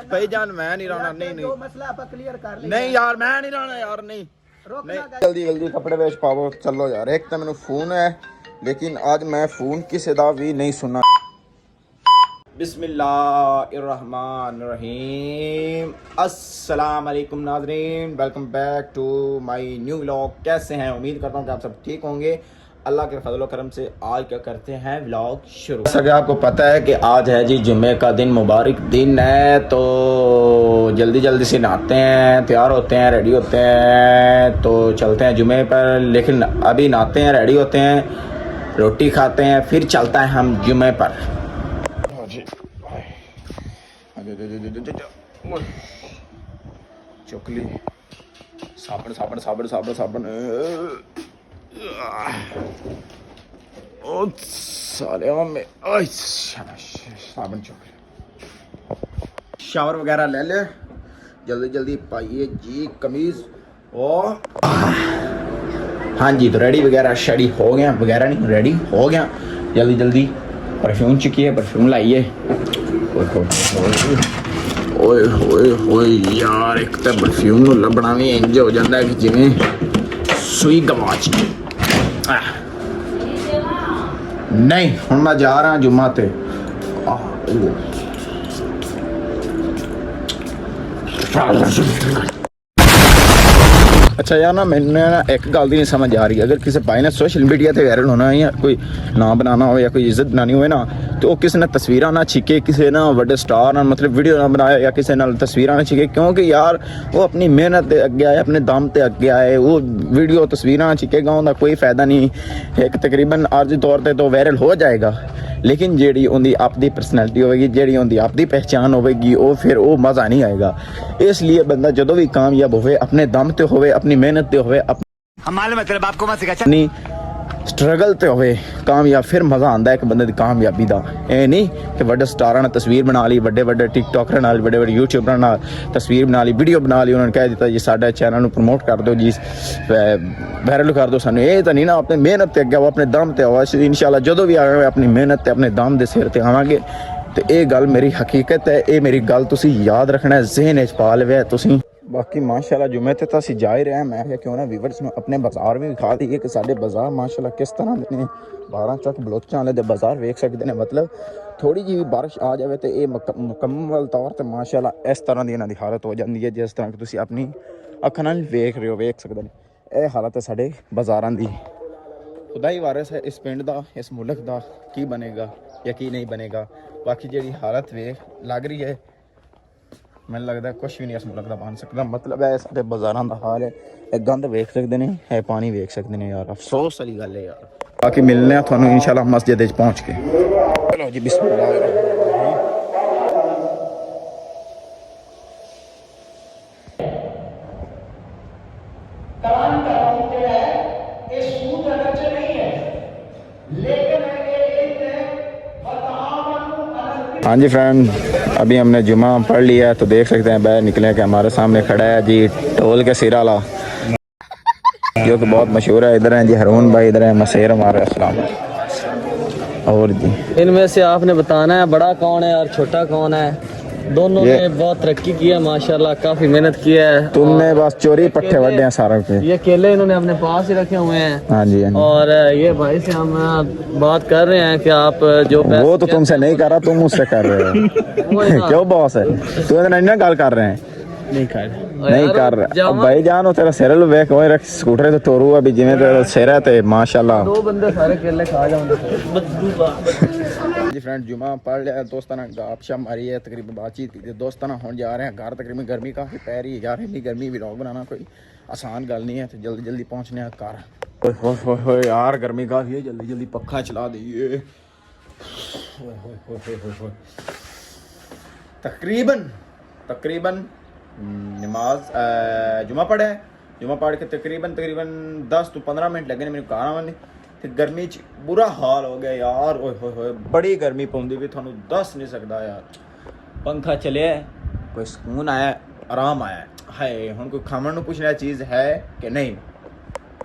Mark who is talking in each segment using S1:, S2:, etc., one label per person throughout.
S1: भाईजान मैं नहीं रहना, नहीं
S2: जो मसला आप क्लियर कर ले।
S1: नहीं यार मैं नहीं रहना यार, नहीं जल्दी जल्दी कपड़े वेच पाओ। चलो यार, एक तो मैंने फोन है लेकिन आज मैं फोन किसी दा भी नहीं सुना। बिस्मिल्लाहिर्रहमानिर्रहीम। अस्सलाम वालेकुम नाज़रीन, welcome back to my new vlog. कैसे हैं? उम्मीद करता हूँ कि आप सब ठीक होंगे। अल्लाह के फजल करम से आज क्या करते हैं व्लॉग शुरू। जैसा कि आपको पता है कि आज है जी जुम्मे का दिन, मुबारक दिन है। तो जल्दी जल्दी से नहाते हैं, तैयार होते हैं, रेडी होते हैं, तो चलते हैं जुम्मे पर। लेकिन अभी नहाते हैं, रेडी होते हैं, रोटी खाते हैं, फिर चलता है हम जुम्मे पर। चोकली साबुन साबुन साबुन साबुन साबुन साले में साबुन चोकली। शावर वगैरह ले ले, जल्दी जल्दी पाइए जी कमीज। और हाँ जी, तो रेडी वगैरह शेडी हो गया, वगैरह नहीं रेडी हो गया। जल्दी जल्दी परफ्यूम चुकी है, परफ्यूम लाइए। ओए होए होए यार, एक तो परफ्यूम ਨੂੰ ਲੱਭਣਾ ਵੀ ਇੰਜ ਹੋ ਜਾਂਦਾ ਕਿ ਜਿਵੇਂ ਸੂਈ ਗਵਾਚ। ਨਹੀਂ ਹੁਣ ਮੈਂ ਜਾ ਰਹਾ ਜੁਮਾ ਤੇ। अच्छा यार ना, मैंने ना एक गल दी नहीं समझ आ रही। अगर किसी भाई ने सोशल मीडिया ते वायरल होना है या कोई नाम बनाना हो या कोई इज्जत बनानी हो ना, तो किसी ने तस्वीर ना छिके, किसी ना बड़े स्टार ना मतलब वीडियो ना बनाया या किसी ना तस्वीर ना छिके, क्योंकि यार वो अपनी मेहनत ते अगे आए, अपने दम ते अगे आए। वो वीडियो तस्वीर ना छिकेगा उनका कोई फायदा नहीं। एक तकरीबन आर्जी तौर पर तो वायरल हो जाएगा, लेकिन जेड़ी उनकी अपनी पर्सनैलिटी होगी, जेड़ी उनकी अपनी पहचान होगी, वो फिर वो मज़ा नहीं आएगा। इसलिए बंदा जो भी कामयाब होवे अपने दम ते होवे, अपनी मेहनत ते होवे, अपनी स्ट्रगल ते होवे कामयाब, फिर मज़ा आता है एक बंदे की कामयाबी का। ये नहीं कि बड़े स्टारां ने तस्वीर बना ली, बड़े बड़े टिकटॉकर नाल, बड़े बड़े यूट्यूबर नाल तस्वीर बना ली, वीडियो बना ली, उन्होंने कह दिता जी साडा चैनल प्रमोट कर दो जी, वायरल कर दो सानू। ये तो नहीं ना, अपनी मेहनत ते अगे आओ, अपने दम ते आओ। इंशाल्लाह जो भी आवे अपनी मेहनत ते अपने दम दे सिर ते आवांगे। तो ये गल मेरी हकीकत है, ये मेरी गल तुसी याद रखना है, ज़हन च पा लवे तुसी। बाकी माशाल्लाह जुम्मे ते असीं जा ही रहे हैं। मैं क्यों ना व्यूअर्स नूं अपने बाजार भी दिखा दईए कि साडे बाजार माशाल्लाह किस तरह दे ने। 12 चक बलोचां वाले दे बाजार वेख सकदे ने। मतलब थोड़ी जी भी बारिश आ जाए तो ये मुकम्मल तौर पर माशाल्लाह इस तरह की इन्हां दी हालत हो जाती है, जिस तरह कि तुसीं अपनी अखां नाल वेख रहे हो, वेख सकदे ने। ये हालत है साडे बाजारां दी। खुदा ही वारिस है इस पिंड दा, इस मुल्क दा की बनेगा या की नहीं बनेगा। बाकी जी हालत वेख लग रही है, मैंने लगता है कुछ भी नहीं इस मुल्क का बन सकता। मतलब है सारे बाजारों का हाल है, एक गंद वेख सकते हैं, है पानी वेख सकते हैं यार। अफसोस वाली गल है यार। बाकी मिलने थानू इंशाल्लाह मस्जिद पहुँच के। चलो जी बिस्मिल्लाह। हाँ जी फ्रेंड, अभी हमने जुमा पढ़ लिया है, तो देख सकते हैं बाहर निकले कि हमारे सामने खड़ा है जी टोल के सिराला, जो कि बहुत मशहूर है। इधर है जी हरून भाई, इधर है मसेर हमारे। अस्सलाम। और जी
S3: इनमें से आपने बताना है बड़ा कौन है और छोटा कौन है। दोनों ने बहुत तरक्की की है माशाल्लाह, काफी मेहनत की है।
S1: तुमने बस चोरी पट्टे वड्डे हैं सारा पे।
S3: ये केले इन्होंने अपने पास ही रखे हुए हैं।
S1: हाँ जी, हाँ जी।
S3: और ये भाई से हम बात कर रहे हैं कि आप जो
S1: वो तो तुमसे नहीं कर रहा, तुम मुझसे कर रहे हो। क्यों बॉस है तू नहीं गल कर रहे हैं?
S3: नहीं कर
S1: रहा भाई जान। तेरा सिर वेख रख स्कूटर तो टोरू अभी जिमें तेरा सिर है तो माशाल्लाह
S3: दो बंदे सारे केले खा जाओगे।
S1: जी फ्रेंड जुमा पढ़ लिया, दोस्ताना गपशप मारी है, तकरीबन बातचीत की थी दोस्ताना। हम जा रहे हैं घर। तकरीबन गर्मी काफ़ी पै रही है यार, इतनी गर्मी व्लॉग बनाना कोई आसान गल नहीं है। तो जल्दी जल्दी पहुँचने हैं घर। हो यार गर्मी काफ़ी है, जल्दी जल्दी पक्खा चला दीजिए। तकरीबन नमाज जुमा पढ़े, जुमा पढ़ के तकरीबन 10 to 15 मिनट लगे मैंने घर आने। तो गर्मी च बुरा हाल हो गया यार। ओए होए होए बड़ी गर्मी पौंदी भी, थानू दस नहीं सकता यार। पंखा चले, कोई सुकून आया, आराम आया है। हुण कोई खावन नू पुछने चीज़ है कि नहीं?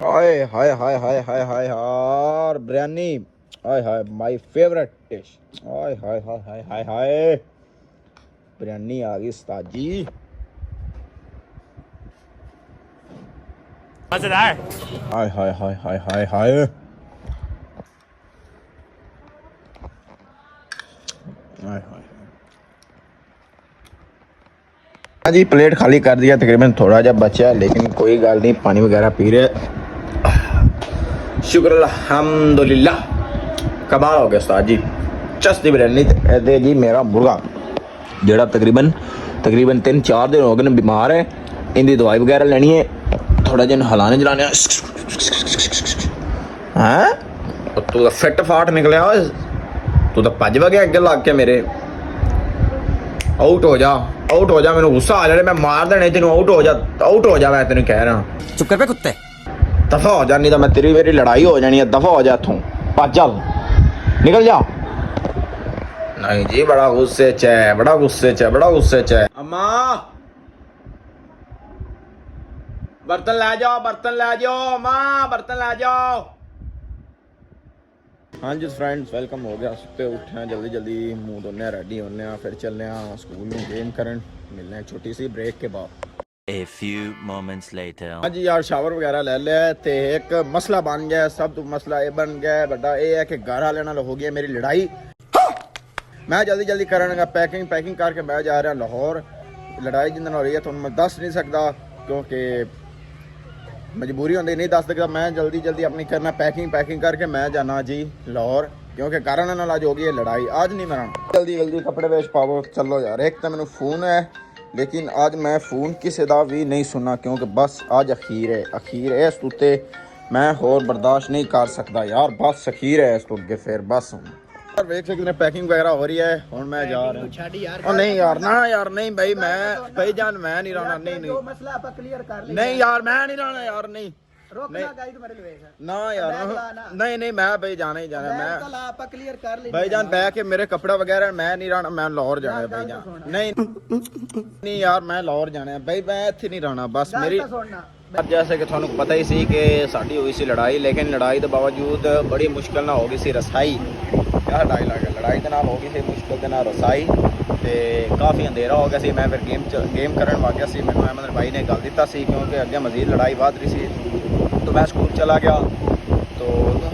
S1: हाय हाय हाय हाय हाय हाय यार बिरयानी, हाय हाय माय फेवरेट डिश। हाय हाय हाय हाय हाय हाय बिरयानी आ गई उस्ताद जी।
S2: मजेदार।
S1: हाय हाय हाय हाय हाय हाय। हाय हाय। हाँ जी, प्लेट खाली कर दिया, तकरीबन थोड़ा जब बचा, लेकिन कोई गल नहीं, पानी वगैरह पी रहे। शुक्र अल्हम्दुलिल्लाह। कमाल हो गया उस्ताद जी। चस्ती बिरयानी ते जी मेरा मुर्गा जेड़ा तकरीबन 3-4 दिन हो गए बीमार है, इनकी दवाई वगैरह लेनी है, थोड़ा जिन हलाने जलाने हैं। तू तो फिट फाट निकलिया, तू तो भज गया अगे लग के मेरे। आउट हो जा, आउट हो जा, मैनू गुस्सा आ जाए, मैं मार देने तेन। आउट हो जा, मैं तेन कह रहा।
S2: चुप कर बे कुत्ते।
S1: दफा हो जा, नहीं तो मैं तेरी मेरी लड़ाई हो जानी है। दफा हो जा इथों, भज चल, निकल जा। नहीं जी, बड़ा गुस्से च है, बड़ा गुस्से च है, बड़ा गुस्से च है। अम्मा बर्तन लै जाओ, बर्तन लै जाओ, अम्मा बर्तन लै जाओ। हाँ जी फ्रेंड्स, वेलकम हो गया। सुते उठे हैं जल्दी जल्दी, मुंह धोने, रेडी होने, फिर चलने स्कूल में गेम करन। मिलने हैं छोटी सी ब्रेक के बाद।
S4: A few moments later.
S1: हाँ जी यार, शावर वगैरह ले लिया ते एक मसला बन गया। सब तो मसला ये बन गया बड़ा, ये है कि घर वाले नाल हो गई मेरी लड़ाई। मैं जल्दी जल्दी करन पैकिंग करके मैं जा रहा लाहौर। लड़ाई जिंदे नाल हो रही है तुहानू मैं दस नहीं सकता, क्योंकि मजबूरी होंदी, नहीं दस सकता। मैं जल्दी जल्दी अपनी करना पैकिंग करके मैं जाना जी लाहौर, क्योंकि घर वाले नाल आज हो गई है लड़ाई। आज नहीं मरना। जल्दी जल्दी कपड़े वेच पावो, चलो यार। एक तो मैनू फोन है, लेकिन आज मैं फ़ोन किसी का भी नहीं सुनना, क्योंकि बस आज अखीर है इस उत्ते। मैं होर बर्दाश्त नहीं कर सकता यार, बस अखीर है इस तो अगे। फिर बस वेख सकते पैकिंग वगैरह हो रही है, हुण मैं जा रहा हूं। नहीं यार, ना यार, नहीं भाई, मैं भाई जान मैं नहीं रहना। नहीं
S5: मसला आप क्लियर कर ले।
S1: नहीं यार, मैं नहीं रहना यार। नहीं
S5: रोकना गाइड मेरे लिए
S1: ना यार, नहीं मैं भाई जाना ही जाना। मैं
S5: कल आप क्लियर कर ले
S1: भाई जान बह के मेरे कपड़ा वगैरह मैं नहीं रहना। मैं लाहौर जाना है भाई जान। नहीं यार, मैं लाहौर जाना है भाई, मैं इत्थे नहीं रहना। बस मेरी अब जैसे कि थानू पता ही सी कि साड़ी हुई सी लड़ाई, लेकिन लड़ाई के बावजूद बड़ी मुश्किल ना हो गई सी रसाई। क्या डायलॉग है, लड़ाई के नाल हो गई सी मुश्किल के नाल रसाई। ते काफ़ी अंधेरा हो गया सी, मैं फिर गेम करन लग गया सी। मैनू अहमद भाई ने गल दिता सी, क्योंकि अगे मजीद लड़ाई वध रही सी। तो मैं स्कूल चला गया, तो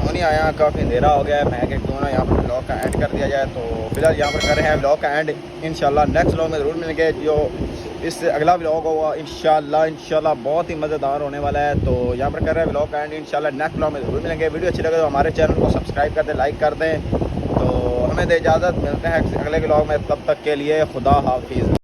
S1: नहीं आया, काफ़ी अंधेरा हो गया है। मैं कि क्यों ना यहाँ पर ब्लॉग का एंड कर दिया जाए। तो फिलहाल यहाँ पर कर रहे हैं ब्लॉग का एंड। इंशाल्लाह नेक्स्ट ब्लॉग में ज़रूर मिलेंगे। जो इससे अगला ब्लॉग होगा इंशाल्लाह बहुत ही मज़ेदार होने वाला है। तो यहाँ पर कर रहे हैं ब्लॉग का एंड। इंशाल्लाह नेक्स्ट ब्लॉग में ज़रूर मिलेंगे। वीडियो अच्छी लगे तो हमारे चैनल को सब्सक्राइब कर दें, लाइक कर दें। तो हमें दे इजाज़त, मिलते हैं अगले ब्लॉग में। तब तक के लिए खुदा हाफिज़।